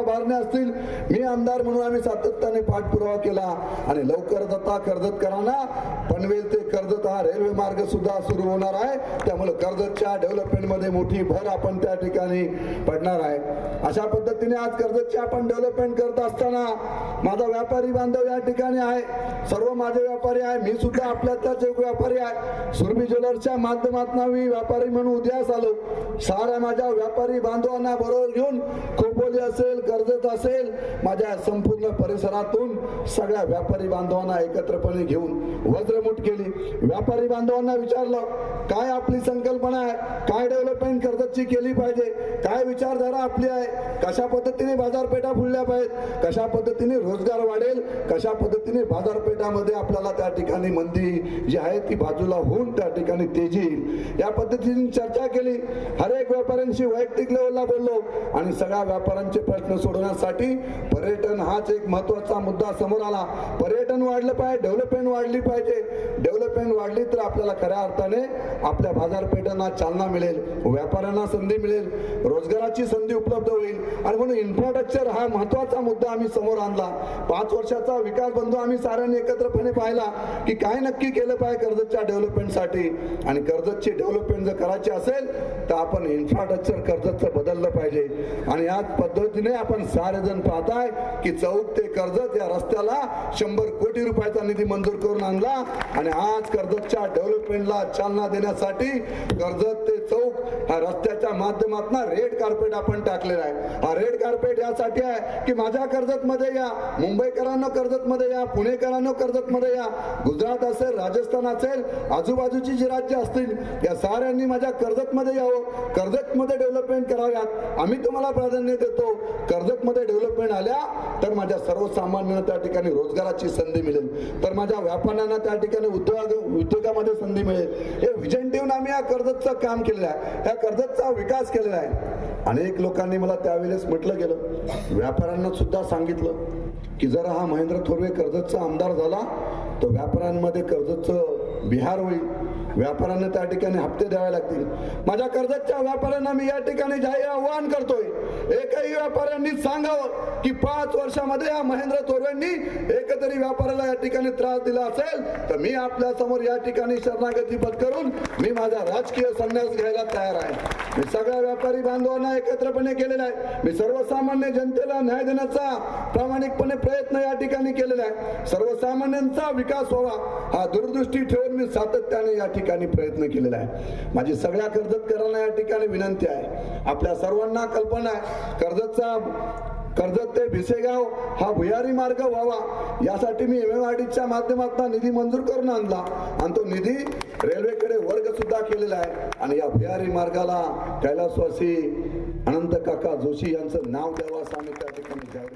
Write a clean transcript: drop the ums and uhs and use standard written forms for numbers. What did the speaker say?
उभारणे असतील, मी आमदार म्हणून आम्ही सातत्याने पाठपुरावा केला आणि लवकरच आता कर्जतकरांना पनवेल ते कर्जत हा रेल्वे मार्ग सुद्धा सुरू होणार आहे। त्यामुळे कर्जतच्या डेव्हलपमेंट मध्ये मोठी भर आपण त्या ठिकाणी पडणार आहे। अशा पद्धतीने आज कर्जतची आपण डेव्हलपमेंट करत असताना माझा व्यापारी बांधव या ठिकाणी आहे, सर्व माझे व्यापारी आहे, मी सुद्धा आपल्यातलाच एक व्यापारी आहे। सुरभी ज्वेलर्सच्या माध्यमातून मी व्यापारी म्हणून उदयास आलो। साऱ्या माझ्या व्यापारी बांधवांना बरोबर घेऊन खोपोली असेल, कर्जत असेल, माझ्या संपूर्ण परिसरातून सगळ्या व्यापारी बांधवांना एकत्रपणे घेऊन वज्रमुठ केली। व्यापारी बांधवांना विचारलं काय आपली संकल्पना आहे, काय डेव्हलपमेंट कर्जतची केली पाहिजे, काय विचारधारा आपली आहे, कशा पद्धतीने बाजारपेठा फुलल्या पाहिजेत, कशा पद्धतीने रोजगार वाढेल, कशा पद्धतीने बाजारपेठामध्ये आपल्याला त्या ठिकाणी मंदी जी आहे ती बाजूला होऊन त्या ठिकाणी तेजी येईल, या पद्धतीने चर्चा केली। हर एक व्यापाऱ्यांशी वैयक्तिक लेवलला बोललो आणि सगळ्या व्यापाऱ्यांचे प्रश्न सोडवण्यासाठी पर्यटन हाच एक महत्त्वाचा मुद्दा समोर आला। पर्यटन वाढलं पाहिजे, डेव्हलपमेंट वाढली पाहिजे। डेव्हलपमेंट वाढली तर आपल्याला खऱ्या अर्थाने आपल्या बाजारपेठांना चालना मिळेल, व्यापाऱ्यांना संधी मिळेल, रोजगाराची संधी उपलब्ध होईल आणि म्हणून इन्फ्रास्ट्रक्चर हा महत्त्वाचा मुद्दा आम्ही समोर आणला। 5 वर्षाचा विकास बंधू आम्ही साऱ्यांनी एकत्रपणे पाहिला की काय नक्की केलं पाहिजे कर्जतच्या डेव्हलपमेंटसाठी, आणि कर्जतची डेव्हलपमेंट जर करायची असेल तर आपण इन्फ्रास्ट्रक्चर कर्जतचं बदललं पाहिजे। आणि याच पद्धतीने आपण सारेजण पाहताय की चौक ते कर्जत या रस्त्याला 100 कोटी रुपयाचा निधी मंजूर करून आणला आणि आज कर्जतच्या डेव्हलपमेंटला चालना देण्यासाठी कर्जत ते चौक हा रस्त्याच्या माध्यमातून रेड कार्पेट आपण टाकलेला आहे। हा रेड कार्पेट यासाठी आहे की माझ्या कर्जतमध्ये या, मुंबईकरांना कर्जतमध्ये या, पुणेकरांना कर्जतमध्ये या, गुजरात असेल, राजस्थान असेल, आजूबाजूची जी राज्य असतील या साऱ्यांनी माझ्या कर्जतमध्ये यावं, कर्जतमध्ये डेव्हलपमेंट कराव्यात। आम्ही तुम्हाला प्राधान्य देतो। कर्जतमध्ये डेव्हलपमेंट आल्या तर माझ्या सर्वसामान्यांना त्या ठिकाणी रोजगाराची संधी मिळेल, तर माझ्या व्यापाऱ्यांना त्या ठिकाणी उद्योगामध्ये संधी मिळेल। हे विजन ठेवून आम्ही या कर्जतचं काम केलेलं आहे, या कर्जतचा विकास केलेला आहे। अनेक लोकांनी मला त्यावेळेस म्हटलं गेलं, व्यापाऱ्यांना सुद्धा सांगितलं की जर हा महेंद्र थोरवे कर्जतचा आमदार झाला तर व्यापाऱ्यांमध्ये कर्जतचं बिहार होईल, व्यापाऱ्यांना त्या ठिकाणी हप्ते द्यावे लागतील। माझ्या कर्जतच्या व्यापाऱ्यांना मी या ठिकाणी जाहीर आवाहन करतोय, एकही व्यापाऱ्यांनी सांगावं की 5 वर्षामध्ये या महेंद्र थोरवेंनी एकतरी व्यापाऱ्याला या ठिकाणी त्रास दिला असेल तर मी आपल्या समोर या ठिकाणी शरणागती पत्करून मी माझा राजकीय संन्यास घ्यायला तयार आहे। मी सगळ्या व्यापारी बांधवांना एकत्रपणे केलेला आहे। मी सर्वसामान्य जनतेला न्याय देण्याचा प्रामाणिकपणे प्रयत्न या ठिकाणी केलेला आहे। सर्वसामान्यांचा विकास व्हावा हा दूरदृष्टी ठेवून मी सातत्याने या ठिकाणी प्रयत्न केलेला आहे। माझी सगळ्या कर्जतकरांना या ठिकाणी विनंती आहे, आपल्या सर्वांना कल्पना आहे कर्जत ते भिसेगाव हा भुयारी मार्ग व्हावा, यासाठी मी MMRDच्या माध्यमातून निधी मंजूर करून आणला आणि तो निधी रेल्वेकडे वर्ग सुद्धा केलेला आहे आणि या भुयारी मार्गाला कैलासवासी अनंत काका जोशी यांचं नाव द्यावं असं आम्ही त्या ठिकाणी जाहीर